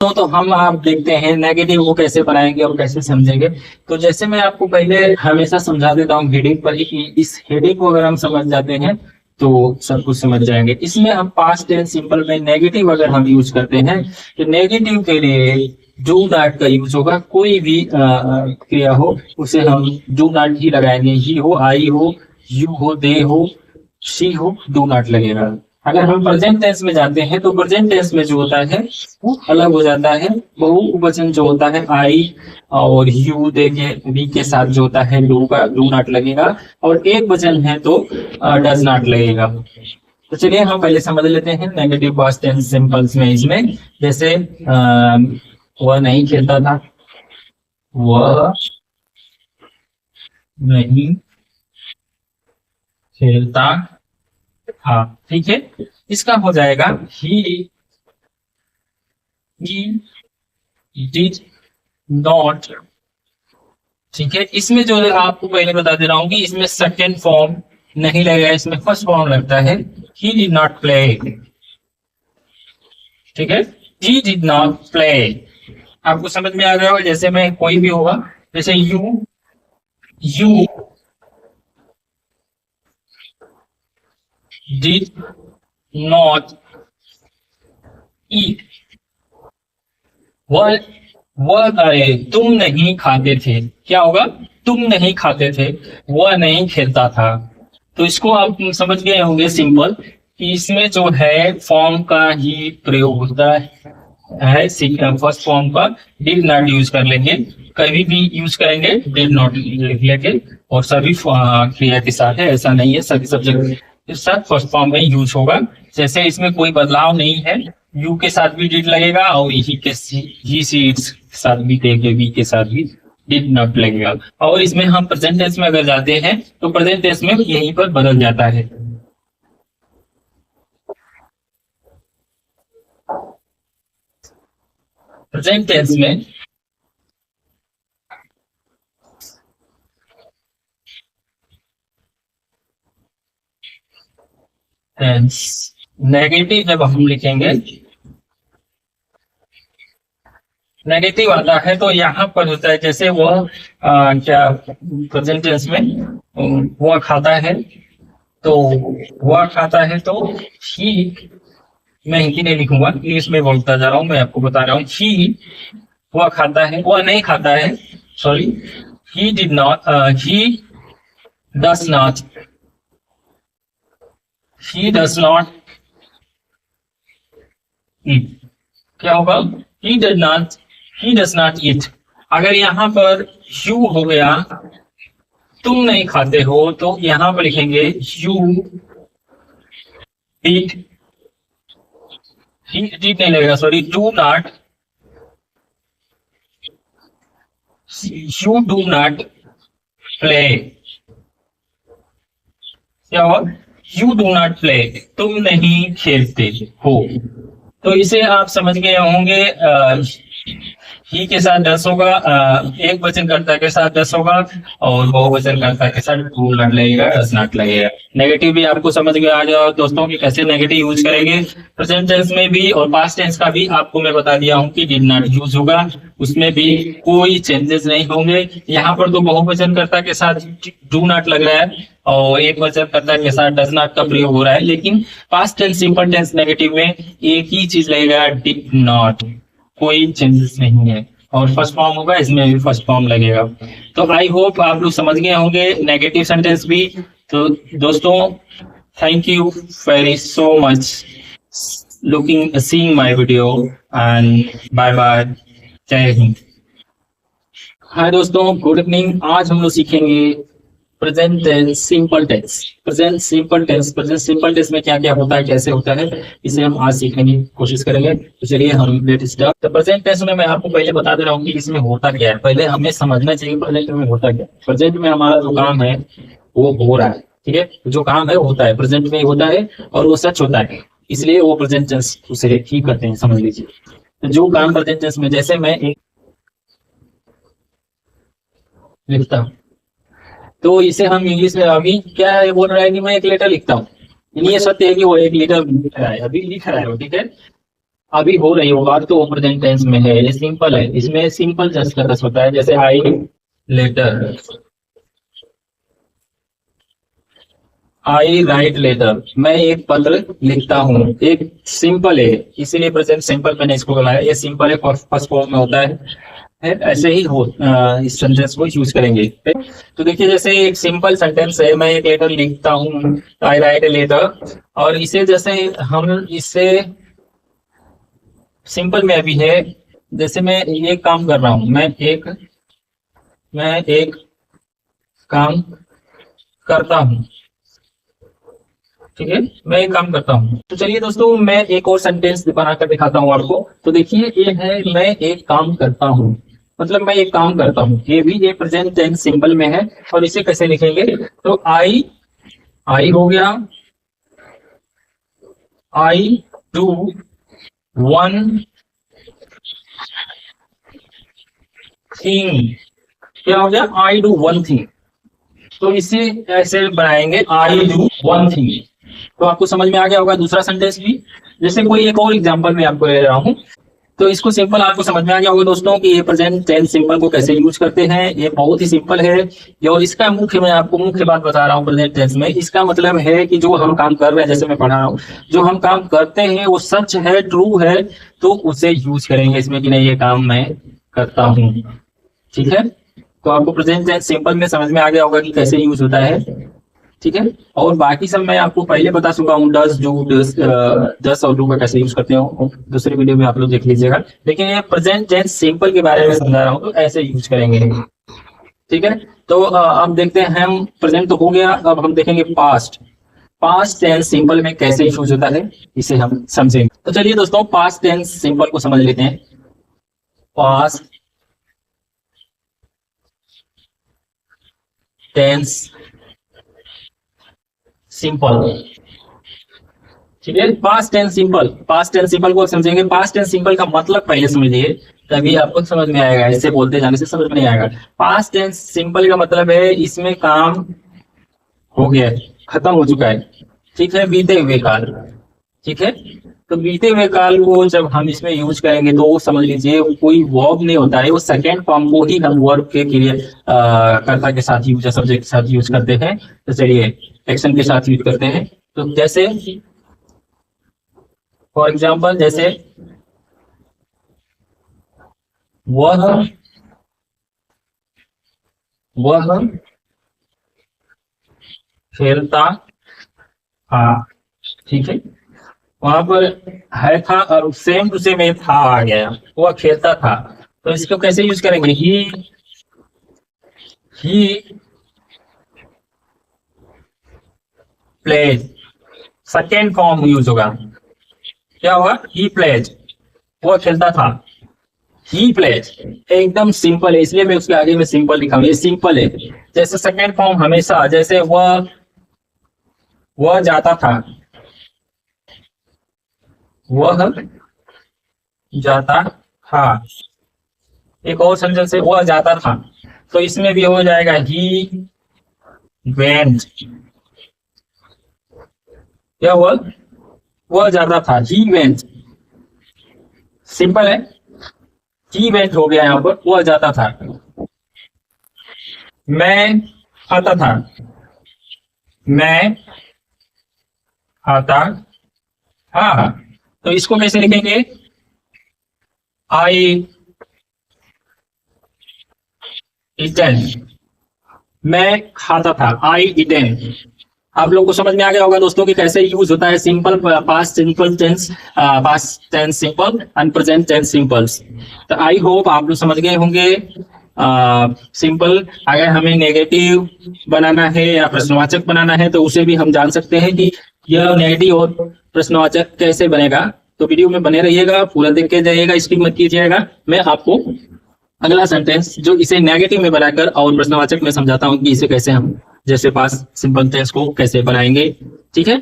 तो हम आप देखते हैं नेगेटिव को कैसे बनाएंगे और कैसे समझेंगे। तो जैसे मैं आपको पहले हमेशा समझा देता हूँ हेडिंग पर ही कि इस हेडिंग को अगर हम समझ जाते हैं तो सब कुछ समझ जाएंगे। इसमें हम पास्ट टेंस सिंपल में नेगेटिव अगर हम यूज करते हैं तो नेगेटिव के लिए डू नॉट का यूज होगा। कोई भी क्रिया हो उसे हम डू नॉट ही लगाएंगे। ही हो, आई हो, यू हो, दे हो, शी हो, डू नॉट लगेगा। अगर हम प्रेजेंट टेंस में जाते हैं तो प्रेजेंट टेंस में जो होता है वो अलग हो जाता है। बहुवचन जो होता है आई और यू दे के वी के साथ जो होता है डू का डू नॉट लगेगा, और एक वचन है तो डज नॉट लगेगा। तो चलिए हम पहले समझ लेते हैं नेगेटिव पास्ट टेंस सिंपल्स में। इसमें जैसे वह नहीं खेलता था, वह नहीं खेलता, हाँ ठीक है। इसका हो जाएगा ही डिड नॉट। ठीक है, इसमें जो है आपको पहले बता दे रहा हूं कि इसमें सेकेंड फॉर्म नहीं लगेगा, इसमें फर्स्ट फॉर्म लगता है। He did not play. ठीक है, ही डिड नॉट प्ले। आपको समझ में आ गया होगा। जैसे में कोई भी होगा, जैसे यू डिड नॉट ईट। वह अरे तुम नहीं खाते थे। क्या होगा? तुम नहीं खाते थे। वह नहीं खेलता था। तो इसको आप समझ गए होंगे सिंपल कि इसमें जो है फॉर्म का ही प्रयोग होता है। फर्स्ट फॉर्म का डिड नॉट यूज कर लेंगे, कभी भी यूज करेंगे डिड नॉट लिख लेंगे, और सभी क्रिया के साथ है, ऐसा नहीं है सभी सब्जेक्ट के साथ फर्स्ट फॉर्म में यूज होगा। जैसे इसमें कोई बदलाव नहीं है, यू के साथ भी डिड लगेगा और ही सी इट्स के साथ भी देंगे, वी के साथ भी डिड नॉट लगेगा। और इसमें हम प्रेजेंट टेंस में अगर जाते हैं तो प्रेजेंट टेंस में यहीं पर बदल जाता है। प्रेजेंट टेंस में नेगेटिव जब हम लिखेंगे, नेगेटिव आता है तो यहाँ पर होता है जैसे वह क्या प्रेजेंट टेंस में वह खाता है, तो वह खाता है तो ही, मैं हिंदी नहीं लिखूंगा इंग्लिश में बोलता जा रहा हूँ, मैं आपको बता रहा हूँ। ही वह खाता है, वह नहीं खाता है, sorry, he did not, he does not, he does not eat. क्या होगा? He does not, he does not eat. अगर यहाँ पर यू हो गया, तुम नहीं खाते हो, तो यहाँ पर लिखेंगे यू डिड, डिड नहीं लगेगा, sorry, do not, you do not play. क्या हो? यू डू नॉट प्ले, तुम नहीं खेलते हो। तो इसे आप समझ गए होंगे। ही के साथ डस होगा, एक वचन कर्ता के साथ डस होगा, और बहुवचन कर्ता के साथ डू नॉट लगेगा, डस नॉट लगेगा। नेगेटिव भी आपको समझ में आ जाओ दोस्तों कि कैसे नेगेटिव यूज करेंगे। प्रेजेंट टेंस में भी और पास्ट टेंस का भी आपको मैं बता दिया हूँ कि डिड नॉट यूज होगा, उसमें भी कोई चेंजेस नहीं होंगे। यहाँ पर तो बहुवचन कर्ता के साथ डू नॉट लग रहा है और एक वचन कर्ता के साथ डज नॉट का प्रयोग हो रहा है, लेकिन past tense simple tense negative में एक ही चीज लगेगा, डिड नॉट, कोई चेंजेस नहीं है। और फर्स्ट फॉर्म होगा, इसमें भी फर्स्ट फॉर्म लगेगा। तो आई होप आप लोग समझ गए होंगे नेगेटिव सेंटेंस भी। तो दोस्तों, thank you very so much looking seeing my video, and bye bye, जय हिंद। हाय दोस्तों, गुड इवनिंग। आज हम लोग सीखेंगे present tense simple tense. Present simple tense, present simple tense में क्या क्या होता है, कैसे होता है, इसे हम आज सीखने की कोशिश करेंगे। तो चलिए हम लेट स्टार्ट। तो प्रेजेंट टेंस में मैं आपको पहले बता दे रहा हूँ कि इसमें होता क्या है। पहले हमें समझना चाहिए प्रेजेंट में होता क्या है। प्रेजेंट में हमारा जो काम है वो हो रहा है, ठीक है, जो काम है वो होता है, प्रेजेंट में होता है और वो सच होता है, इसलिए वो प्रेजेंट टेंस उसे ठीक करते हैं, समझ लीजिए। तो जो काम प्रेजेंट टेंस में, जैसे मैं एक लिखता हूँ तो इसे हम इंग्लिश में अभी क्या है बोल रहा है कि मैं एक लेटर लिखता हूँ, ये सत्य है कि वो एक लेटर लिख रहा है, अभी लिख रहा है वो, ठीक है। अभी हो रही होगा तो वो प्रेजेंट टेंस में है, ये सिंपल है, इसमें सिंपल जस्ट का रस होता है। जैसे आई लेटर, आई राइट लेटर, मैं एक पत्र लिखता हूँ, एक सिंपल है, इसीलिए प्रेजेंट सिंपल मैंने इसको बनाया। ये सिंपल है, फर्स्ट फॉर्म में होता है, ऐसे ही हो इस सेंटेंस को यूज करेंगे। तो देखिए जैसे एक सिंपल सेंटेंस है, मैं एक लेटर लिखता हूँ, आई राइट ए लेटर, और इसे जैसे हम इससे सिंपल में अभी है, जैसे मैं एक काम कर रहा हूँ, मैं एक काम करता हूँ, ठीक है, मैं एक काम करता हूँ। तो चलिए दोस्तों मैं एक और सेंटेंस बनाकर दिखाता हूँ आपको। तो देखिए ये है, मैं एक काम करता हूँ, मतलब मैं एक काम करता हूँ, ये भी ये प्रेजेंट टेंस सिंपल में है। और इसे कैसे लिखेंगे, तो आई हो गया, आई डू वन थिंग, क्या हो गया, आई डू वन थिंग। तो इसे ऐसे बनाएंगे, आई डू वन थिंग। तो आपको समझ में आ गया होगा दूसरा सेंटेंस भी। जैसे कोई एक और एग्जांपल मैं आपको ले रहा हूँ, तो इसको सिंपल आपको समझ में आ गया होगा दोस्तों कि ये प्रेजेंट टेंस सिंपल को कैसे यूज करते हैं। ये बहुत ही सिंपल है, और इसका मैं आपको मुख्य बात बता रहा हूँ प्रेजेंट टेंस में। इसका मतलब है कि जो हम काम कर रहे हैं, जैसे मैं पढ़ा रहा हूँ, जो हम काम करते हैं वो सच है, ट्रू है, तो उसे यूज करेंगे इसमें कि नहीं ये काम मैं करता हूँ, ठीक है। तो आपको प्रेजेंट टेंस सिंपल में समझ में आ गया होगा कि कैसे यूज होता है, ठीक है। और बाकी सब मैं आपको पहले बता चुका हूँ, डस डू डस और डू का कैसे यूज करते हो, दूसरे वीडियो में आप लोग देख लीजिएगा। लेकिन ये प्रेजेंट टेंस सिंपल के बारे में समझा रहा हूँ, तो ऐसे यूज करेंगे, ठीक है। तो अब देखते हैं, हम प्रेजेंट तो हो गया, अब हम देखेंगे पास्ट टेंस सिंपल में कैसे यूज होता है, इसे हम समझेंगे। तो चलिए दोस्तों पास्ट टेंस सिंपल को समझ लेते हैं। पास्ट टेंस सिंपल, ठीक है। पास्ट टेंस सिंपल को समझेंगे। पास्ट टेंस सिंपल का मतलब पहले समझिए, तभी आपको समझ में आएगा, ऐसे बोलते जाने से समझ में नहीं आएगा। पास्ट टेंस सिंपल का मतलब है इसमें काम हो गया, खत्म हो चुका है, ठीक है, बीते हुए काल, ठीक है। तो बीते हुए काल को जब हम इसमें यूज करेंगे तो समझ लीजिए कोई वर्ब नहीं होता है, वो सेकेंड फॉर्म को ही हम वर्ब के लिए कर्ता के साथ यूज, सब्जेक्ट के साथ यूज करते हैं। तो चलिए एक्शन के साथ यूज करते हैं। तो जैसे फॉर एग्जाम्पल, जैसे वह खेलता था, ठीक है, वहां पर है था और सेम टू सेम एक था आ गया, वह खेलता था। तो इसको कैसे यूज करेंगे, he plays, second form use होगा, क्या होगा, ही प्लेज, वह खेलता था, ही प्लेज, एकदम सिंपल है, इसलिए मैं उसके आगे में सिंपल लिखा हूं, ये सिंपल है। जैसे सेकेंड फॉर्म हमेशा, जैसे वह जाता था, वह जाता था, एक और सेंटेंस है, वह जाता था, तो इसमें भी हो जाएगा ही वेंट, क्या हुआ, वह जाता था, ही वेंट, सिंपल है, ही वेंट हो गया यहाँ पर, वह जाता था। मैं आता था, मैं आता था, तो इसको कैसे लिखेंगे, आई इटन, मैं खाता था, आई इटन। आप लोग को समझ में आ गया होगा दोस्तों कि कैसे यूज होता है simple past simple tense, past tense simple and present tense simple. तो आई होप आप लोग समझ गए होंगे। सिंपल अगर हमें नेगेटिव बनाना है या प्रश्नवाचक बनाना है तो उसे भी हम जान सकते हैं कि यह नेगेटिव और प्रश्नवाचक कैसे बनेगा। तो वीडियो में बने रहिएगा, पूरा देख के जाइएगा, स्किप मत कीजिएगा। मैं आपको अगला सेंटेंस जो इसे नेगेटिव में बनाकर और प्रश्नवाचक में समझाता हूँ कि इसे कैसे हम जैसे पास्ट सिंपल टेंस को कैसे बनाएंगे, ठीक है।